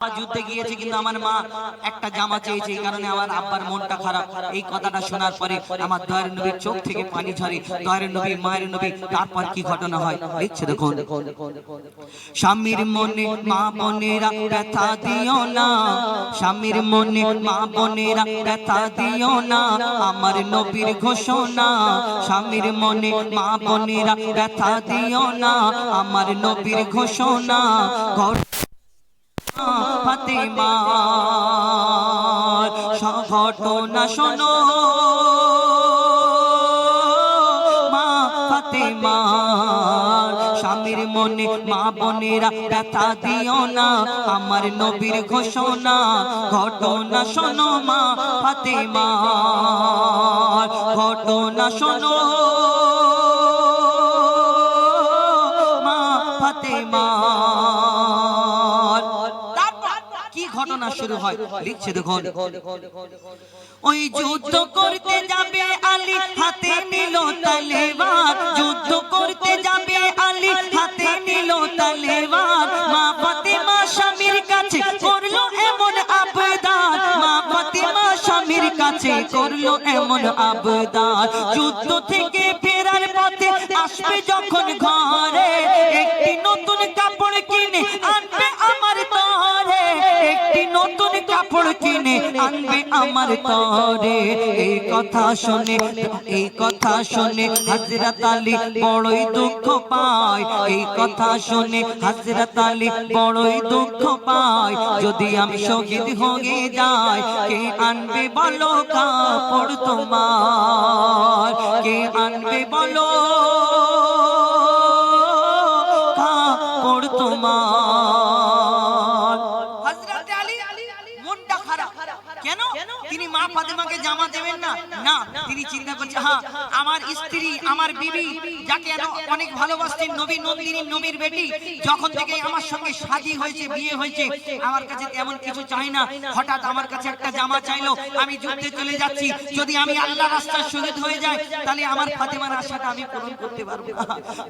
যুদ্ধে গিয়েছে কিন্তু আমার মা একটা জামা চেয়েছে, এই কারণে আমার আব্বার মনটা খারাপ। এই কথাটা শোনার পরে আমার দয়ার নবীর চোখ থেকে পানি ঝরে। দয়ার নবী, মায়ের নবী, তারপর কি ঘটনা হয় লিখছে দেখুন। স্বামীর মনে মা বোনেরা ব্যথা দিও না, স্বামীর মনে মা বোনেরা ব্যথা দিও না, আমার নবীর ঘোষণা। স্বামীর মনে মা বোনেরা ব্যথা দিও না, আমার নবীর ঘোষণা। ফাতেমা ঘটনা শোনো, মা ফাতেমা স্বামীর মনে মা বোনেরা ব্যথা দিও না, আমার নবীর ঘোষণা। ঘটনা শোনো মা ফাতেমা, ঘটনা শোনো মা ফাতেমা। ঘটনা শুরু হয় লিখছে দেখুন। ওই যুদ্ধ করতে যাবে আলী, হাতে নিল তলোয়ার। যুদ্ধ করতে যাবে আলী, হাতে নিল তলোয়ার। মা ফাতেমা স্বামীর কাছে করলো এমন আবদার, মা ফাতেমা স্বামীর কাছে করলো এমন আবদার। যুদ্ধ থেকে ফেরার পথে আসবে যখন ঘরে, একটি নতুন কাপড় কিনে আনবে আমার তরে, একটি নতুন কাপড় কিনে আনবে আমার তরে। এই কথা শুনে, এই কথা শুনে হযরত আলী বড়ই দুঃখ পায়। এই কথা শুনে হযরত আলী বড়ই দুঃখ পায়। যদি আমি শহীদ হয়ে যাই, কে আনবে বলো কাপড় তোমার, কে আনবে বলো কাপড় তোমার। হযরত আলী মনটা খারাপ কেন? তিনি মা ফাতেমাকে জামা দেবেন না, না তিনি চিন্তা করছে, হ্যাঁ আমার স্ত্রী, আমার বিবি, যাকে অনেক ভালোবাসতেন, নবী নন্দিনী, নবীর বেটি, যখন থেকে আমার সঙ্গে শাদী হয়েছে, বিয়ে হয়েছে, আমার কাছে তেমন কিছু চাই না। হঠাৎ আমার কাছে একটা জামা চাইলো, আমি যুদ্ধে চলে যাচ্ছি, যদি আমি আল্লাহর রাস্তায় শহীদ হয়ে যাই, তাহলে আমার ফাতেমার আশাটা আমি পূরণ করতে পারবো না।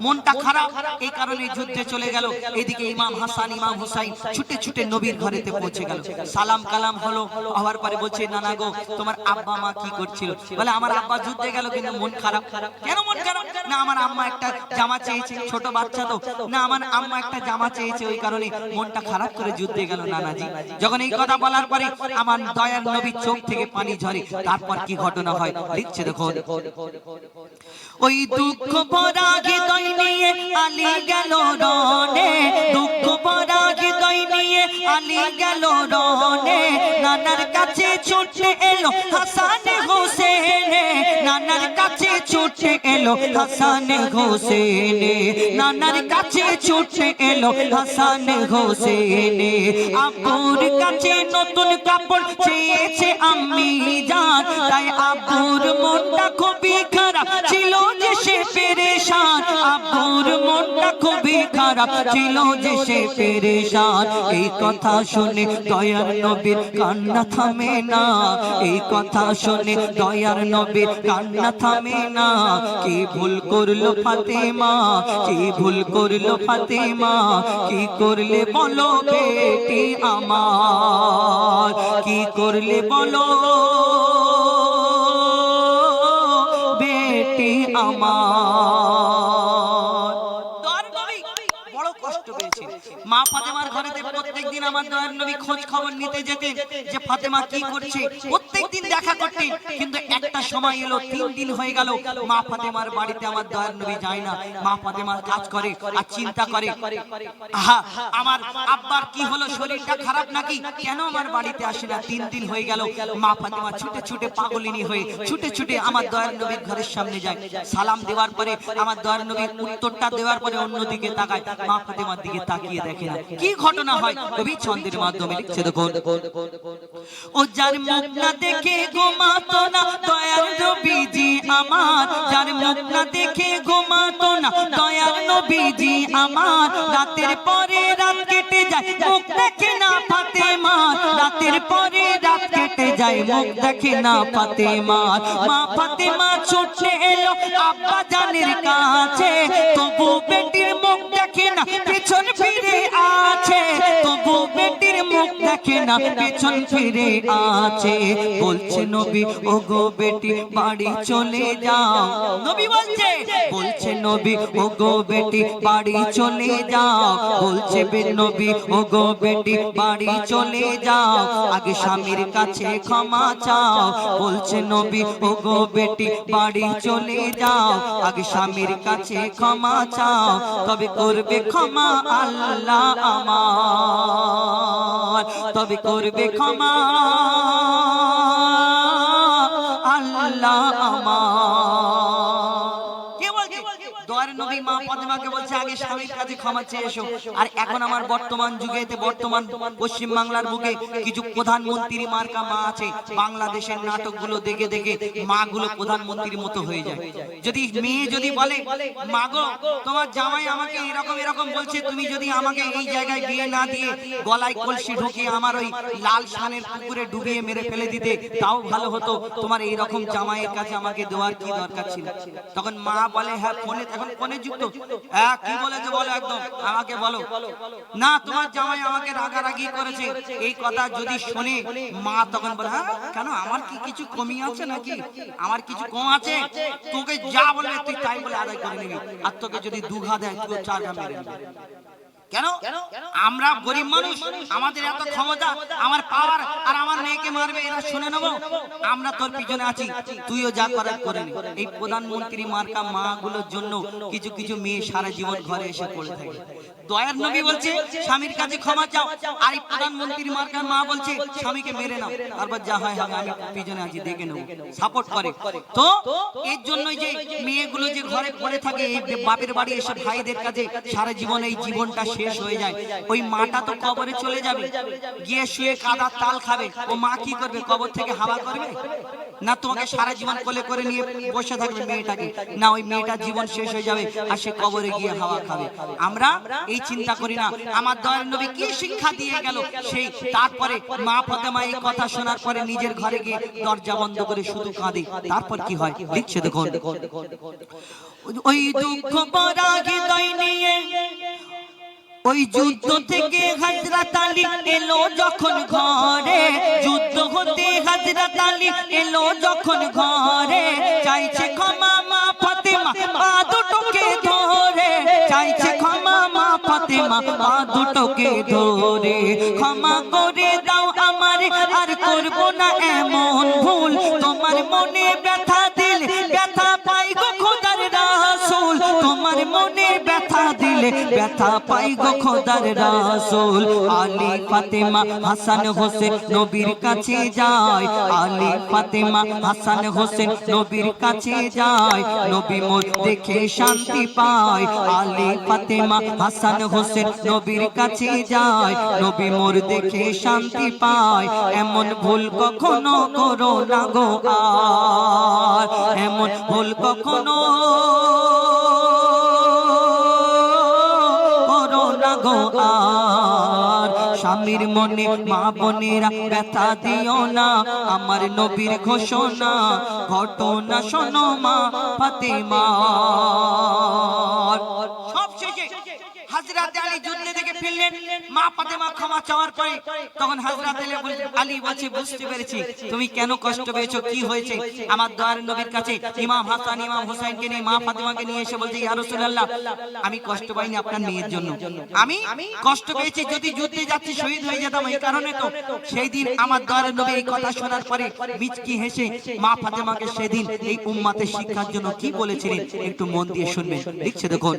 মনটা খারাপ, এই কারণে যুদ্ধে চলে গেল। এদিকে ইমাম হাসান, ইমাম হুসাইন ছুটে ছুটে নবীর ঘরেতে পৌঁছে গেল। সালাম কালাম হলো, হওয়ার পরে বলছে, নানা গো তোমার আব্বা মা কি করছিল? বলে আমার আব্বা যুদ্ধে গেল কিন্তু মন খারাপ। কেন মন খারাপ? না আমার আম্মা একটা জামা চেয়েছে, ছোট বাচ্চা তো, না আমার আম্মা একটা জামা চেয়েছে, ওই কারণে মনটা খারাপ করে যুদ্ধে গেল নানাজি। যখন এই কথা বলার পরে আমার দয়ার নবীর চোখ থেকে পানি ঝরে। তারপর কি ঘটনা হয় লিখছে দেখো। ওই দুঃখ ভরা হৃদয় নিয়ে আলী গেল রনে, দুঃখ ভরা হৃদয় নিয়ে আলী গেল রনে। নানার কাছে ছুটে এলো হাসান হোসেন, নানার কাছে ছুটে এলো হাসান হোসেন, নানার কাছে ছুটে এলো হাসান হোসেন। আব্বুর কাছে নতুন কাপড় চেয়েছে আম্মি জান, তাই আব্বুর মনটা খুবই খারাপ ছিল যে সে পেরেশান, আব্বুর মনটা খুবই খারাপ ছিল যে সে পেরেশান। এই কথা শুনে দয়ার নবীর কান্না থামে না, এই কথা শুনে দয়ার নবীর কান্না থামে না। কি ভুল করলো ফাতেমা, কি ভুল করলো ফাতেমা, কি করলে বলো বেটি আমার, কি করলে বলো বেটি আমার। বড় কষ্ট পেয়েছে মা ফাতেমার ঘরেতে। প্রত্যেকদিন আমার দয়ার নবী খোঁজ খবর নিতে যেতেন যে ফাতেমা কি করছে, প্রত্যেকদিন দেখা করতেন। কিন্তু একটা সময় এলো, 3 দিন হয়ে গেল, মা ফাতেমার বাড়িতে আমার দয়ার নবী যায় না। মা ফাতেমা কাজ করে আর চিন্তা করে, আহা আমার আব্বার কি হলো, শরীরটা খারাপ নাকি, কেন আমার বাড়িতে আসে না? 3 দিন হয়ে গেল। মা ফাতেমা ছুটে ছুটে পাগলিনী হয়ে ছুটে ছুটে আমার দয়ার নবীর ঘরের সামনে যায়। সালাম দেওয়ার পরে আমার দয়ার নবীর উত্তরটা দেওয়ার পরে অন্যদিকে তাকায়, মা ফাতেমার দিকে তাকিয়ে দেখে না। কি ঘটনা হয় কবি ছন্দের মাধ্যমে লিখছে দেখুন। ও যার মুখ না দেখে ঘুমাতো না দয়ার নবীজি আমার, যার মুখ না দেখে ঘুমাতো না দয়ার নবীজি আমার। রাতের পরে রাত কেটে যায়, মুখ দেখে না ফাতেমা, রাতের পরে রাত কেটে যায়, মুখ দেখে না ফাতেমা। মা ফাতেমা ছুটে এলো আব্বা জানের কাছে, তবু বেটির মুখ দেখে না, পেছন ফিরে আছে, তবু বেটির মুখ দেখে না পেছন ফিরে আছে বলছে নবী ও গো বেটি বাড়ি চলে যাও নবী বলছে নবী ও গো বেটি বাড়ি চলে যাও বলছে নবী ও গো বেটি বাড়ি চলে যাও আগে স্বামীর কাছে ক্ষমা চাও বলছে নবী ও গো বেটি বাড়ি চলে যাও আগে স্বামীর কাছে ক্ষমা চাও তবে করবে ক্ষমা আল্লাহ আমার তবে করবে ক্ষমা আল্লাহ আমার দোয়ার নবী মা ফাতেমাকে বলছে আগে স্বামীর কাছে ক্ষমা চেয়ে এসো আর এখন আমার বর্তমান যুগেতে বর্তমান পশ্চিম বাংলার বুকে কিছু প্রধানমন্ত্রী মার্কা মা আছে বাংলাদেশের নাটকগুলো দেখে দেখে মাগুলো প্রধানমন্ত্রীর মতো হয়ে যায় যদি মেয়ে যদি বলে মাগো তোমার জামাই আমাকে এরকম এরকম বলছে তুমি যদি আমাকে এই জায়গায় বিয়ে না দিয়ে গলায় কলসি ঢুকিয়ে আমার ওই লাল শানের পুকুরে ডুবিয়ে মেরে ফেলে দিতে তাও ভালো হতো তোমার এই রকম জামাইয়ের কাছে আমাকে দেওয়ার কি দরকার ছিল তখন মা বলে হ্যাঁ ফোনে এখন ফোনে যুক্ত হ্যাঁ কি বলেছে বলো একদম আমাকে বলো না তোমার জামাই আমাকে রাগারাগি করেছে এই কথা যদি শুনে মা তখন বলে হ্যাঁ কেন আমার কি কিছু কমি আছে নাকি আমার কিছু কম আছে তোকে যা বলবে তুই তাই বলে আদায় করে নিবি আর তোকে যদি দুঘা দেয় তুই চার ঘা মেরে নিবি কেন আমরা গরিব মানুষ আমাদের এত ক্ষমতা আমার পাওয়ার আর আমার মেয়েকে মারবে এরা শুনে নেব আমরা তোর পিছনে আছি তুইও যা করার করে নে এই প্রধানমন্ত্রী মার্কা মা গুলোর জন্য কিছু কিছু মেয়ে সারা জীবন ঘরে এসে পড়ে থাকে দয়ার নবী বলছে স্বামীর কাছে ক্ষমা চাও আর এই প্রধানমন্ত্রী মার্কার মা বলছে স্বামীকে মেরে নাও তারপর যা হয় হবে আমি পিছনে আছি দেখে নেব সাপোর্ট করে তো এর জন্যই যে মেয়েগুলো যে ঘরে পড়ে থাকে এই বাপের বাড়ি এসে ভাইদের কাছে সারা জীবন এই জীবনটা শেষ হয়ে যায় ওই মাটা তো কবরে চলে যাবে গিয়ে শুয়ে কাদার তাল খাবে ও মা কি করবে কবর থেকে হাওয়া করবে না তোমাকে সারা জীবন কোলে করে নিয়ে বসে থাকবে মেয়েটাকে না ওই মেয়েটার জীবন শেষ হয়ে যাবে আর সে কবরে গিয়ে হাওয়া খাবে আমরা এই চিন্তা করি না আমার দয়ার নবী কি শিক্ষা দিয়ে গেল সেই তারপরে মা ফাতেমা এই কথা শোনার পরে নিজের ঘরে গিয়ে দরজা বন্ধ করে শুধু কাঁদে তারপর কি হয় লিখছে দেখুন ওই দুঃখ ভরা হৃদয় নিয়ে ওই যুদ্ধ থেকে হযরত আলী এলো যখন ঘরে যুদ্ধ হতে হযরত আলী এলো যখন ঘরে চাইছে ক্ষমা মা ফাতেমা পা দুটোকে ধরে চাইছে ক্ষমা মা ফাতেমা পা দুটোকে ধরে ক্ষমা করে দাও আমারে আর করব না এমন ভুল তোমার মনে ব্যথা দিলে ব্যথা পাই গো খোদার রাসূল তোমার মনে ব্যথা দিলে ব্যথা পাই গো খোদার রাসূল আলী ফাতেমা হাসান হোসেন নবীর কাছে যায় আলী ফাতেমা হাসান হোসেন নবীর কাছে যায় নবী মোর দেখে শান্তি পায় আলী ফাতেমা হাসান হোসেন নবীর কাছে যায় নবী মোর দেখে শান্তি পায় এমন ভুল কখনো করো না গো আর এমন ভুল কখনো গো আর স্বামীর মনে মা বোনেরা ব্যথা দিও না আমার নবীর ঘোষণা ঘটনা শোনো মা ফাতেমা সব শেষে হযরত আলী যুদ্ধ থেকে ফিরলেন মা ফাতেমা ক্ষমা চাওয়ার পরে তখন হযরত আলী বলছে বুঝতে পেরেছি তুমি কেন কষ্ট পেয়েছো কি হয়েছে আমার দয়ার নবীর কাছে ইমাম হাসান ইমাম হোসেনকে নিয়ে মা ফাতেমাকে নিয়ে এসে বলছে ইয়া রাসূলুল্লাহ আমি কষ্ট পাইনি আপনার মেয়ের জন্য আমি কষ্ট পেয়েছি যদি যুদ্ধে যাচ্ছি শহীদ হয়ে যেতাম এই কারণে তো সেই দিন আমার দয়ার নবী এই কথা শোনার পরে মিচকি হেসে মা ফাতেমাকে সেদিন এই উম্মতের শিক্ষার জন্য কি বলেছিলেন একটু মন দিয়ে শুনবেন লিখছে দেখুন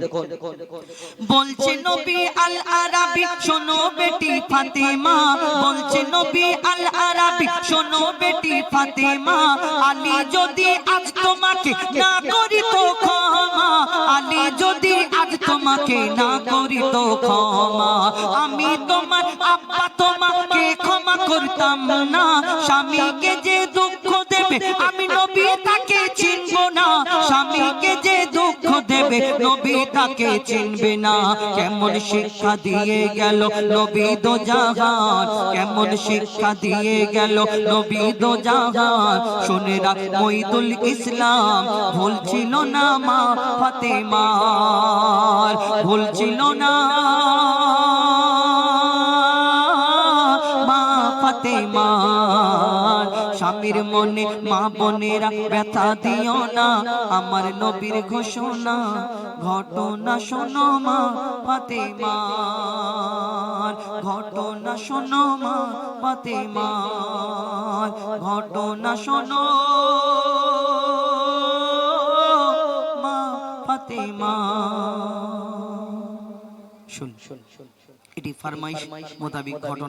বলছে নবী আল আরাবী শোনো বেটি ফাতেমা বলছে নবী আল আরাবী শোনো বেটি ফাতেমা আলী যদি আজ তোমাকে না করি তো ক্ষমা আলী যদি আজ তোমাকে না করি তো ক্ষমা আমি তোমার আব্বা তোমাকে ক্ষমা করতাম না স্বামীকে যে দুঃখ দেবে আমি নবী তাকে চিনব না স্বামীকে যে দুঃখ দেবে নবী তাকে চিনবে না কেমন শিক্ষা দিয়ে গেল নবী দো জাহান কেমন শিক্ষা দিয়ে গেল নবী দো জাহান শুনে রাখ মঈদুল ইসলাম ভুল ছিল না মা ফাতেমার ভুল ছিল না মা ফাতেমা স্বামীর মনে মা বোনেরা ব্যথা দিও না আমার নবীর ঘোষণা ঘটনা শোনো মা ফাতেমা ঘটনা শোনো মা ফাতেমা ঘটনা শোনো মা ফাতেমা শুন এটি ফরমাইশ মোতাবেক ঘটনা